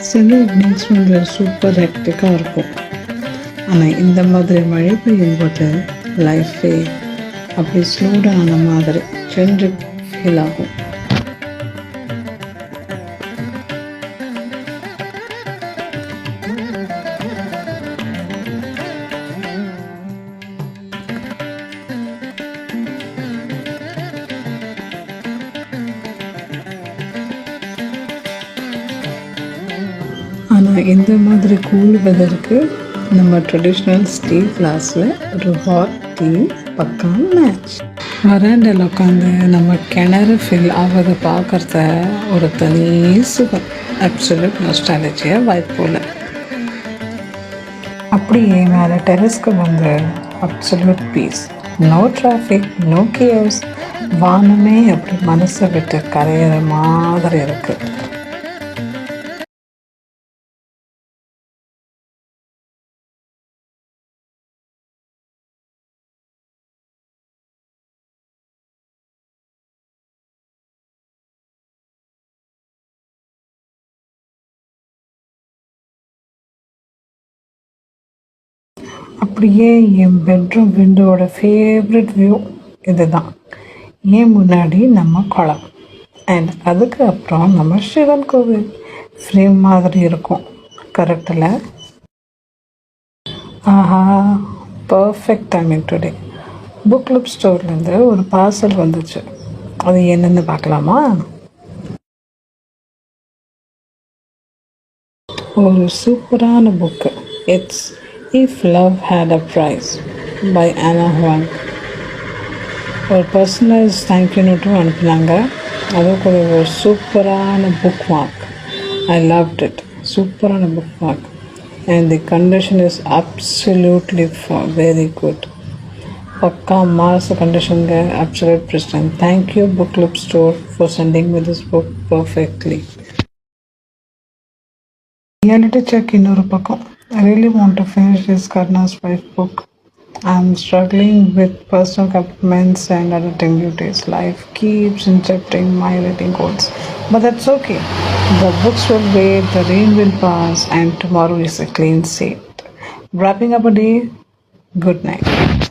சில ஈவினிங்ஸ் வந்து சூப்பர் ஹெக்டிக்காக இருக்கும். ஆனால் இந்த மாதிரி மழை பெய்யும் போது லைஃபே அப்படி ஸ்லோடான மாதிரி சென்று ஃபீல் ஆகும். ஆனால் இந்த மாதிரி கூல் வெதருக்கு நம்ம ட்ரெடிஷ்னல் ஸ்டீல் கிளாஸில் ஒரு ஹாட் டீ பக்கா மேட்ச். வராண்டில் உட்காந்து நம்ம கிணறு ஃபில் ஆகிறத பார்க்குறத ஒரு தனி சுகம். அப்சல்யூட் நாஸ்டாலஜியாக வாய்ப்போல். அப்படியே மேலே டெரஸ்க்கு வந்து absolute peace. No traffic, no chaos. வானமே அப்படி மனசை விட்டு கரையிற மாதிரி இருக்குது. அப்படியே என் பெட்ரூம் விண்டோட ஃபேவரட் வியூ இது தான். ஏன் முன்னாடி நம்ம குளம் அண்ட் அதுக்கு அப்புறம் நம்ம சிவன் கோவில் ஃப்ரேம் மாதிரி இருக்கும். கரெக்டில் ஆஹா, perfect timing today. Book club ஸ்டோர்லேருந்து ஒரு பார்சல் வந்துச்சு. அது என்னென்னு பார்க்கலாமா? ஒரு சூப்பரான book. It's If Love Had a Price by Anna Huang. ஒரு பர்சனலைஸ் தேங்க்யூ நோட்டும் அனுப்புனாங்க. அது கூட ஒரு சூப்பரான bookmark. I loved it. சூப்பரான bookmark and the condition is absolutely very good. பக்கா மாஸ் கண்டிஷனுங்க. அப்சல்யூட் பிரச்சனை. Thank you book club store for sending me this book perfectly. Reality check இன்னொரு பக்கம். I really want to finish this Karna's Wife book. I'm struggling with personal commitments and editing duties. Life keeps interrupting my reading goals. But that's okay. The books will wait, the rain will pass, and tomorrow is a clean slate. Wrapping up a day, good night.